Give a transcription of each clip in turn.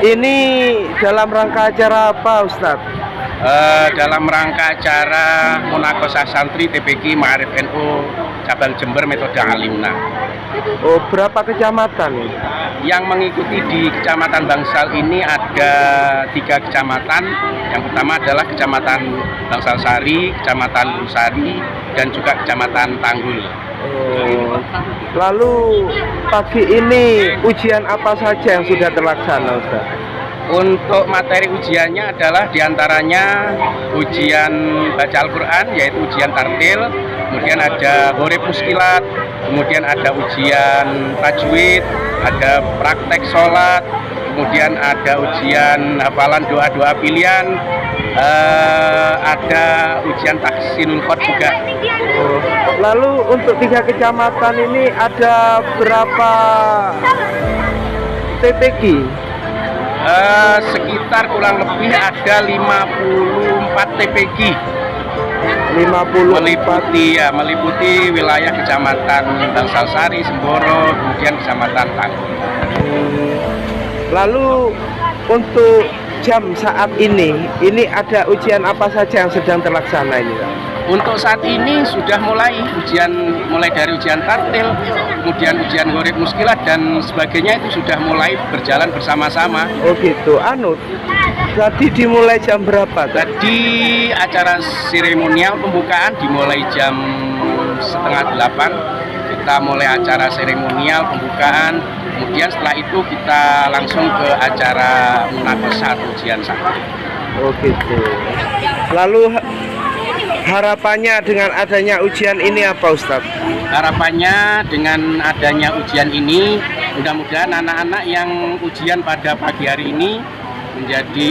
Ini dalam rangka acara apa, Ustadz? Dalam rangka acara Munakosah Santri TPQ Ma'arif NU Cabang Jember Metode Alimna. Oh, berapa kecamatan ini? Yang mengikuti di Kecamatan Bangsal ini ada 3 kecamatan. Yang pertama adalah Kecamatan Bangsal Sari, Kecamatan Lusari, dan juga Kecamatan Tanggul. Oh, lalu pagi ini ujian apa saja yang sudah terlaksana, Ustaz? Untuk materi ujiannya adalah diantaranya ujian baca Al-Quran, yaitu ujian tartil, kemudian ada horib muskilat, kemudian ada ujian tajwid, ada praktek sholat, kemudian ada ujian hafalan doa-doa pilihan, ada ujian tahsinul khot juga. Oh, lalu untuk 3 kecamatan ini ada berapa TPQ? Sekitar kurang lebih ada 54 TPQ 54. meliputi wilayah Kecamatan Bangsal Sari, Semboro, kemudian Kecamatan Tanggul. Lalu untuk jam saat ini ada ujian apa saja yang sedang terlaksana ini, Pak? Untuk saat ini sudah mulai dari ujian tartil, kemudian ujian horib muskilat dan sebagainya itu sudah mulai berjalan bersama-sama. Oh gitu. Tadi dimulai jam berapa? Tadi acara seremonial pembukaan dimulai jam 7:30. Kita mulai acara seremonial pembukaan, kemudian setelah itu kita langsung ke acara munakosah ujian santri. Oh gitu. Lalu harapannya dengan adanya ujian ini apa, Ustadz? Harapannya dengan adanya ujian ini, mudah-mudahan anak-anak yang ujian pada pagi hari ini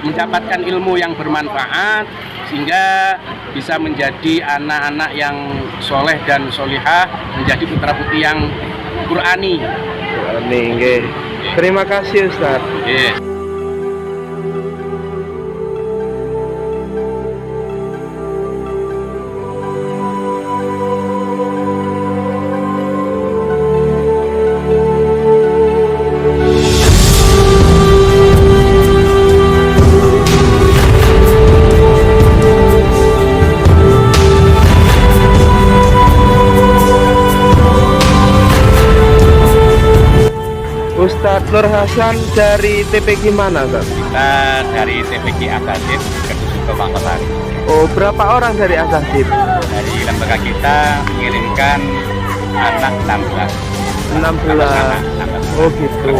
mendapatkan ilmu yang bermanfaat, sehingga bisa menjadi anak-anak yang soleh dan solihah, menjadi putra-putri yang Qur'ani. Terima kasih, Ustadz. Yes. Ustadz Nur Hasan dari TPQ mana, Ustadz? Kita dari TPQ Akadit ke Mangkosari. Oh, berapa orang dari Akadit? Dari lembaga kita mengirimkan anak 16. 16. Oh gitu.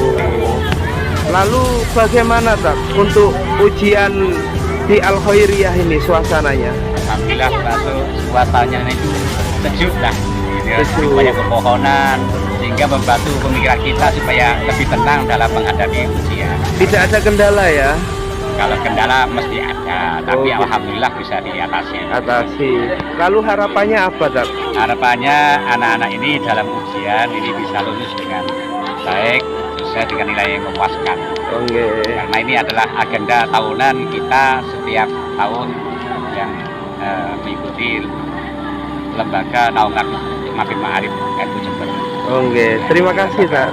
Lalu bagaimana, tak untuk ujian di Al Khairiyah ini suasananya? Alhamdulillah suasananya itu sejuk lah. Sejuk. Banyak pepohonan sehingga membantu pemikiran kita supaya lebih tenang dalam menghadapi ujian. Tidak ada kendala ya? Kalau kendala mesti ada, tapi gitu. alhamdulillah bisa diatasi. Lalu harapannya apa, tak? Harapannya anak-anak ini dalam ujian ini bisa lulus dengan baik, sesuai dengan nilai yang memuaskan. Karena ini adalah agenda tahunan kita setiap tahun yang mengikuti lembaga naungan Mabit Ma'arif NU Jember. Terima kasih, Pak.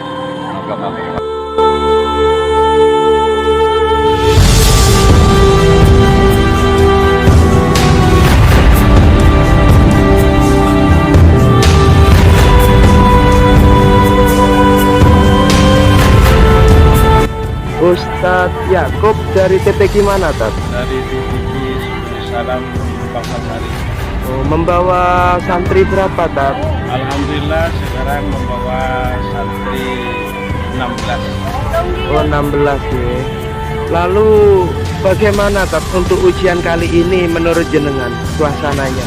Ustadz Yakub dari TPQ mana, Tat? Dari TPQ Salam Bangsal Sari. Oh, membawa santri berapa, Tat? Alhamdulillah sekarang membawa santri 16. Oh, 16 ya. Lalu bagaimana, Tat, untuk ujian kali ini menurut jenengan suasananya?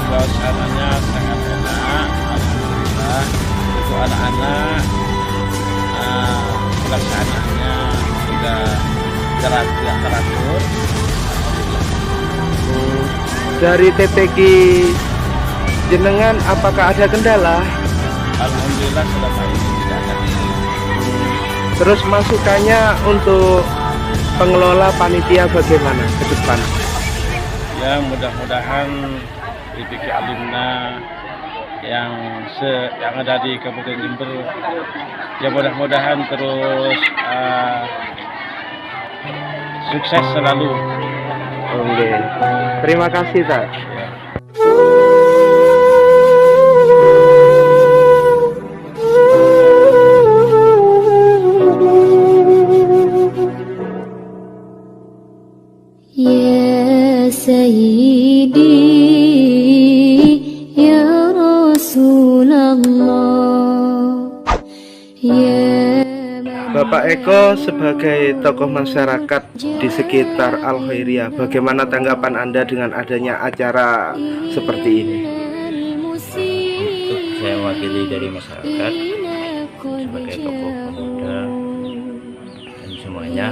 Suasananya sangat enak, alhamdulillah. Untuk anak-anak pelaksanaannya sudah teratur. Dari TPQ jenengan apakah ada kendala? Alhamdulillah selama ini tidak ada. Terus masukannya untuk pengelola panitia bagaimana ke depan? Ya mudah-mudahan TPQ Alimna yang ada di Kabupaten Jember ya mudah-mudahan terus sukses selalu. Oke. Terima kasih, Tak. Ya Sayyidi Ya Rasulullah Ya Bapak Eko sebagai tokoh masyarakat di sekitar Al Khairiyah, bagaimana tanggapan Anda dengan adanya acara seperti ini? Untuk saya mewakili dari masyarakat sebagai tokoh pemuda dan semuanya,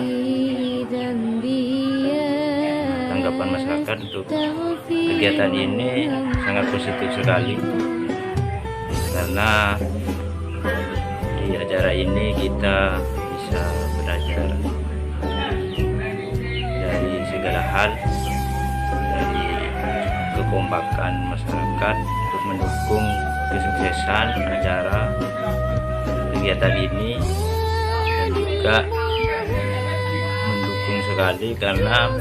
tanggapan masyarakat untuk kegiatan ini sangat positif sekali, karena di acara ini kita bisa belajar dari segala hal, dari kekompakan masyarakat untuk mendukung kesuksesan acara kegiatan ini, dan juga mendukung sekali karena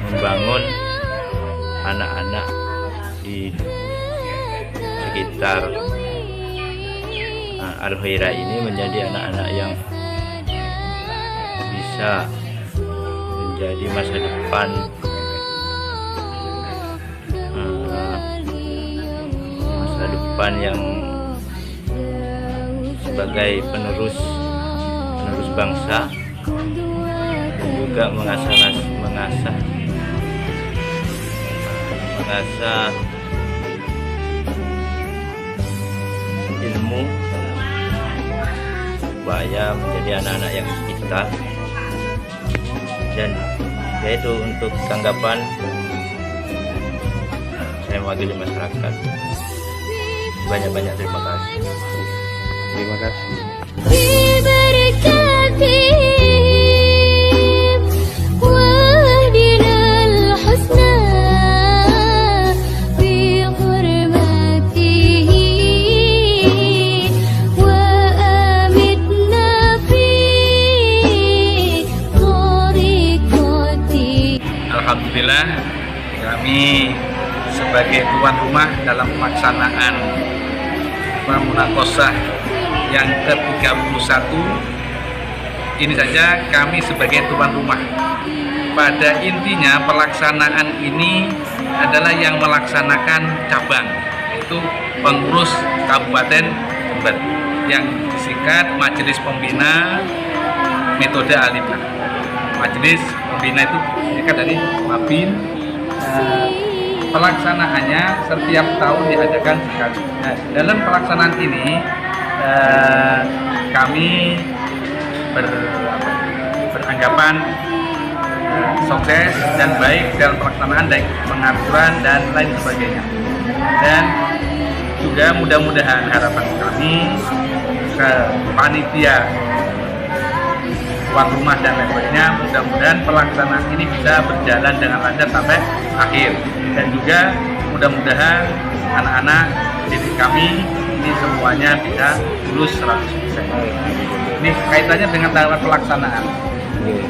membangun anak-anak di sekitar Al Khairiyah ini menjadi anak-anak yang bisa menjadi masa depan yang sebagai penerus bangsa, dan juga mengasah ilmu supaya menjadi anak-anak yang pintar. Dan yaitu untuk tanggapan saya mewakili masyarakat. Banyak-banyak terima kasih. Terima kasih. Alhamdulillah, kami sebagai tuan rumah dalam pelaksanaan Munaqosyah yang ke-31 ini saja, kami sebagai tuan rumah. Pada intinya pelaksanaan ini adalah yang melaksanakan cabang, yaitu pengurus Kabupaten Jember, yang disingkat Majelis Pembina Metode Alimnah. Majelis Pembina itu disingkat dari Mabin. Pelaksanaannya setiap tahun diadakan sekali. Nah, dalam pelaksanaan ini kami beranggapan sukses dan baik dalam pelaksanaan, baik pengaturan dan lain sebagainya. Dan juga mudah-mudahan harapan kami ke panitia, tuan rumah dan lain sebagainya, mudah-mudahan pelaksanaan ini bisa berjalan dengan lancar sampai akhir. Dan juga mudah-mudahan anak-anak didik kami ini semuanya bisa lulus 100%. Ini kaitannya dengan tahapan pelaksanaan.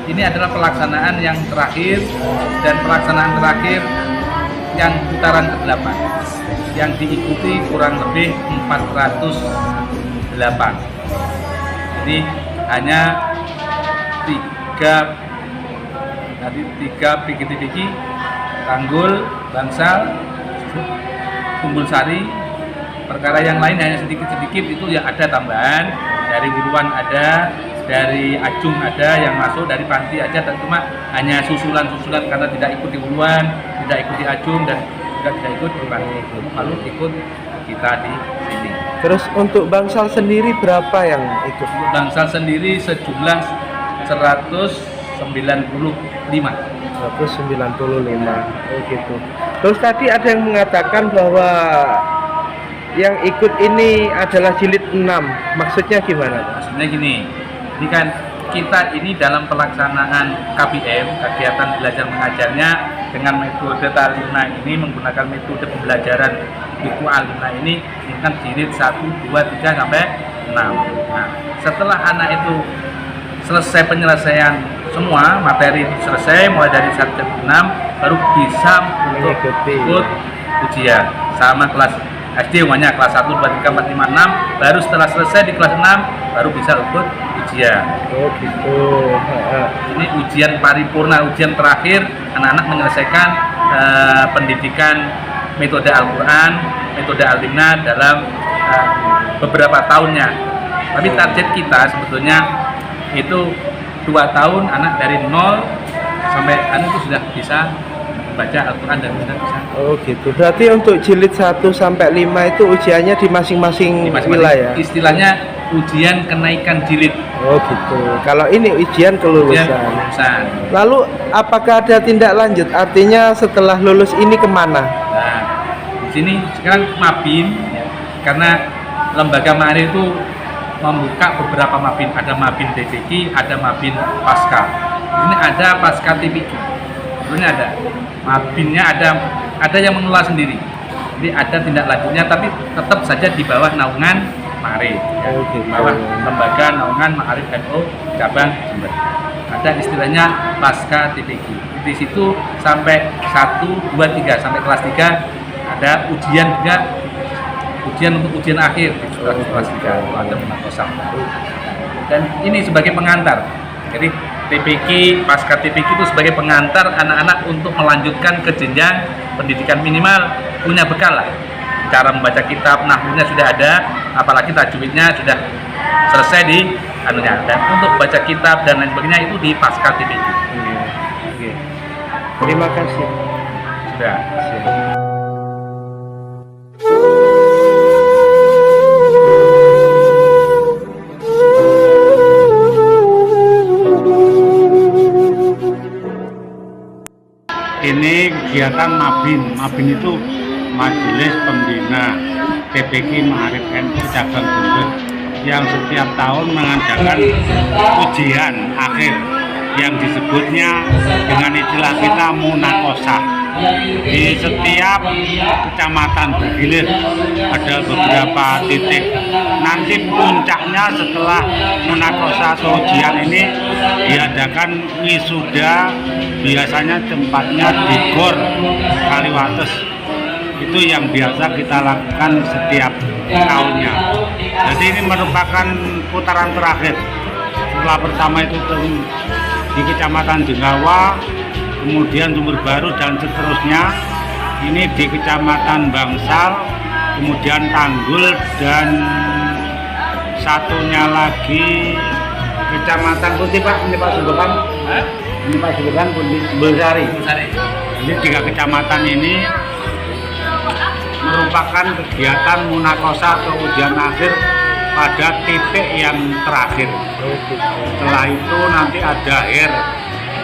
Ini adalah pelaksanaan yang terakhir, dan pelaksanaan terakhir yang putaran ke-8 yang diikuti kurang lebih 408. Jadi hanya tiga PGTPG, Tanggul, Bangsal, Tunggul Sari. Perkara yang lain hanya sedikit-sedikit, itu yang ada tambahan dari Wuruan, ada dari Ajung, ada yang masuk dari Panti aja, dan cuma hanya susulan-susulan karena tidak ikut di Wuruan, tidak ikut di Ajung, dan juga tidak ikut di Panti, lalu ikut kita di sini. Terus untuk Bangsal sendiri berapa yang ikut? Bangsal sendiri sejumlah 195. Oh gitu. Terus tadi ada yang mengatakan bahwa yang ikut ini adalah jilid 6. Maksudnya gimana? Maksudnya gini, ini kan kita ini dalam pelaksanaan KBM, kegiatan belajar mengajarnya dengan metode Talimna ini, menggunakan metode pembelajaran buku Alimna ini kan jilid 1, 2, 3 sampai 6. Nah, setelah anak itu selesai penyelesaian semua materi selesai mulai dari 1 sampai 6 baru bisa untuk Mengikuti. ikut ujian sama kelas SD umumnya kelas 1, 2, 3, 4, 5, 6 baru setelah selesai di kelas 6 baru bisa ikut ujian. Oh gitu. Ini ujian paripurna, ujian terakhir anak-anak menyelesaikan pendidikan metode Al-Quran, metode Al-Himnah dalam beberapa tahunnya. Tapi target kita sebetulnya itu 2 tahun anak dari 0 sampai itu sudah bisa baca Al-Quran dan sudah bisa. Oh gitu. Berarti untuk jilid 1 sampai 5 itu ujiannya di masing-masing Di masing-masing wilayah. istilahnya ujian kenaikan jilid. Oh gitu. Kalau ini ujian kelulusan. Ujian kelulusan. Lalu apakah ada tindak lanjut? Artinya setelah lulus ini kemana? Nah, di sini sekarang Mabin ya, karena lembaga Ma'arif itu membuka beberapa Mabin, ada Mabin TPQ, ada Mabin Pasca. Ini ada Pasca TPQ. Sebenarnya ada Mabinnya, ada yang mengelola sendiri. Jadi ada tindak lanjutnya, tapi tetap saja di bawah naungan Ma'arif. Ya. Oh, gitu. Di bawah lembaga naungan Ma'arif NU cabang Jember. Ada istilahnya Pasca TPQ. Di situ sampai 1, 2, 3 sampai kelas 3 ada ujian juga, ujian untuk ujian akhir di kelas 3 ada munakosah. Dan ini sebagai pengantar. Jadi TPQ, pasca TPQ itu sebagai pengantar anak-anak untuk melanjutkan ke jenjang pendidikan minimal, punya bekal lah. Cara membaca kitab, nahwunya sudah ada, apalagi tajwidnya sudah selesai di anunya. Dan untuk baca kitab dan lain sebagainya itu di pasca TPQ. Oke. Terima kasih. Sudah. Ini kegiatan Mabin. Mabin itu Majelis Pembina TPQ Ma'arif NU cabang Jember yang setiap tahun mengadakan ujian akhir yang disebutnya dengan istilah kita munakosah. Di setiap kecamatan bergilir ada beberapa titik. Nanti puncaknya setelah munakosah atau ujian ini diadakan wisuda, biasanya tempatnya di Gor Kaliwates. Itu yang biasa kita lakukan setiap tahunnya. Jadi ini merupakan putaran terakhir. Setelah pertama itu di Kecamatan Jengawa, kemudian Sumber Baru dan seterusnya. Ini di Kecamatan Bangsal, kemudian Tanggul, dan satunya lagi Kecamatan Putih Pak, ini Pak Subekan. Ini Pak Subekan Putih Besari. Jadi 3 kecamatan ini merupakan kegiatan munakosah atau ujian akhir pada titik yang terakhir. Setelah itu nanti ada HER,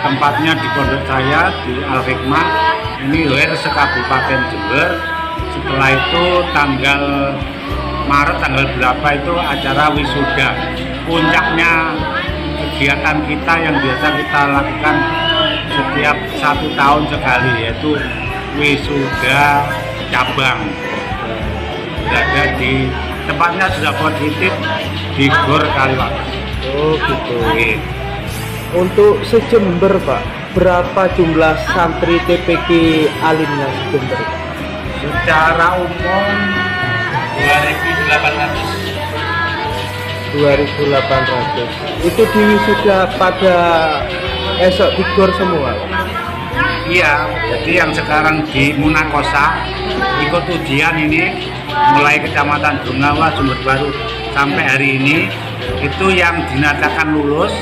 tempatnya di pondok saya di Al-Hikmah. Ini HER se-Kabupaten Jember. Setelah itu tanggal Maret tanggal berapa itu acara wisuda. Puncaknya kegiatan kita yang biasa kita lakukan setiap 1 tahun sekali, yaitu wisuda cabang. Berada di tempatnya sudah positif di Gor Kaliwates. Oh gitu. Untuk se-Jember Pak, berapa jumlah santri TPQ Alimnya se-Jember? Secara umum 2.800. 2.800. Itu di wisuda pada esok di Gor semua? Iya, jadi yang sekarang di Munakosah ikut ujian ini mulai Kecamatan Jengawa, Sumber Baru sampai hari ini, itu yang dinyatakan lulus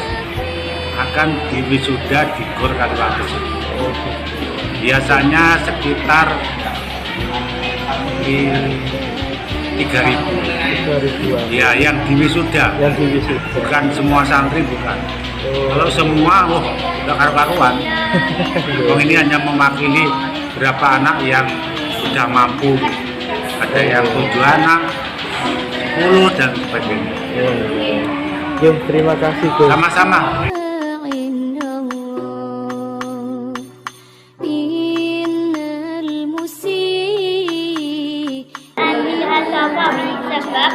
akan diwisuda di Gor Kaliwates. Biasanya sekitar 3.000. Ya, yang diwisuda. Yang diwisuda. Bukan semua santri, bukan. Kalau semua, udah karu-karuan. Ini hanya mewakili berapa anak yang sudah mampu. Ada yang 7 anak, 10 dan sebagainya. Oke, terima kasih Gus. Sama-sama. sebab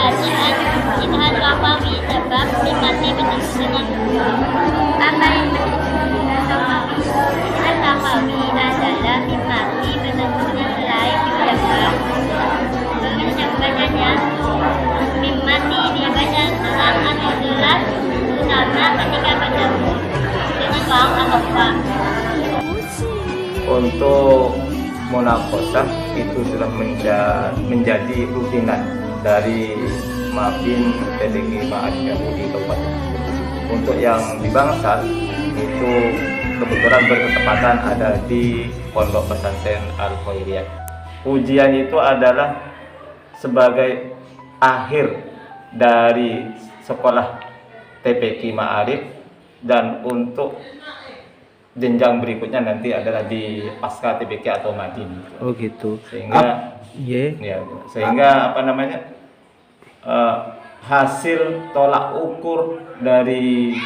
bacaan Inhal Rafawi sebab nikmati dengan apa yang Inhal Rafawi adalah nikmati dengan lain juga yang bacanya nikmati dia baca sangat jelas karena ketika baca dengan bang atau bang. Untuk munakosah itu sudah menjadi rutinan dari Mabin TPK Ma'arif di Kabupaten. Untuk yang di Bangsal itu kebetulan berketepatan ada di Pondok Pesantren Al-Khairiyah. Ujian itu adalah sebagai akhir dari sekolah TPK Ma'arif, dan untuk jenjang berikutnya nanti adalah di pasca TPK atau Madin. Oh gitu. Sehingga sehingga apa namanya hasil tolak ukur dari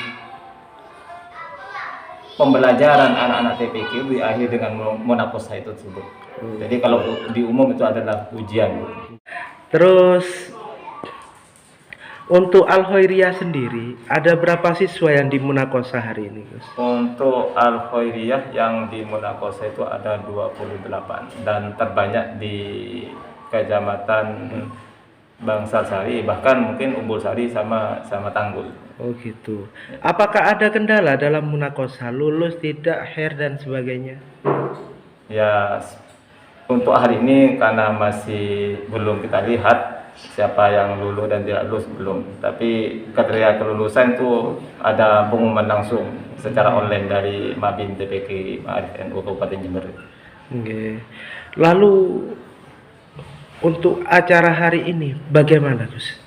pembelajaran anak-anak TPK itu diakhiri dengan munakosah itu tersebut. Jadi kalau di umum itu adalah ujian. Terus untuk Al-Khairiyah sendiri ada berapa siswa yang dimunakosah hari ini, Gus? Untuk Al-Khairiyah yang di munakosah itu ada 28 dan terbanyak di Kecamatan Bangsal Sari, bahkan mungkin Umbul Sari sama Tanggul. Oh gitu. Apakah ada kendala dalam munakosah, lulus tidak, hair dan sebagainya? Ya, untuk hari ini karena masih belum kita lihat siapa yang lulus dan tidak lulus belum. Tapi kriteria kelulusan itu ada pengumuman langsung secara online dari Mabin TPK Ma'arif NU Kabupaten Jember. Oke. Lalu untuk acara hari ini bagaimana, Gus?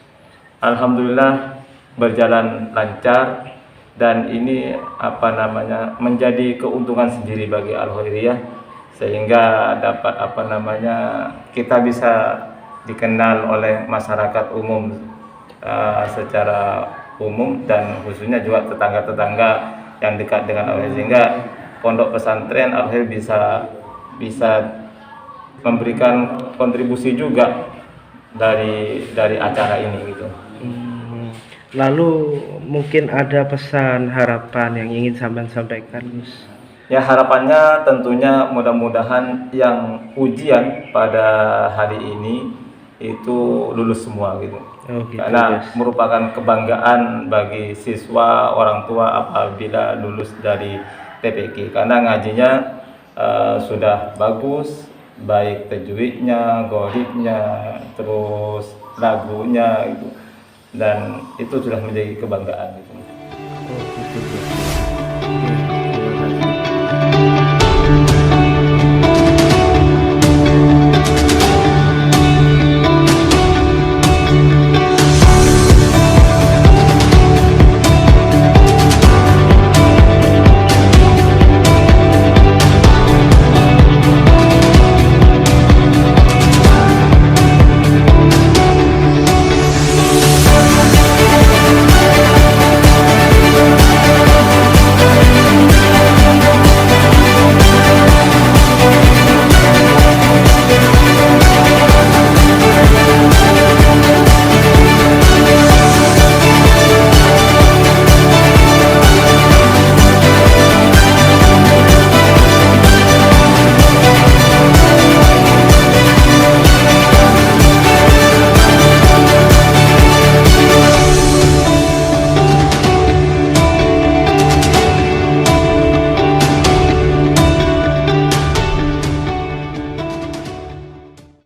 Alhamdulillah berjalan lancar, dan ini apa namanya menjadi keuntungan sendiri bagi Al-Khairiyah, sehingga dapat apa namanya kita bisa dikenal oleh masyarakat umum secara umum, dan khususnya juga tetangga-tetangga yang dekat dengan Al-Khairiyah, sehingga pondok pesantren Al-Khairiyah bisa memberikan kontribusi juga dari acara ini gitu. Lalu mungkin ada pesan harapan yang ingin sampean sampaikan, Gus? Ya, harapannya tentunya mudah-mudahan yang ujian pada hari ini itu lulus semua gitu. Oh, gitu, Karena Gus. merupakan kebanggaan bagi siswa, orang tua apabila lulus dari TPK, karena ngajinya sudah bagus, baik tajwidnya, ghalibnya, terus lagunya gitu, dan itu sudah menjadi kebanggaan gitu. Oh, gitu, Gus. Oke.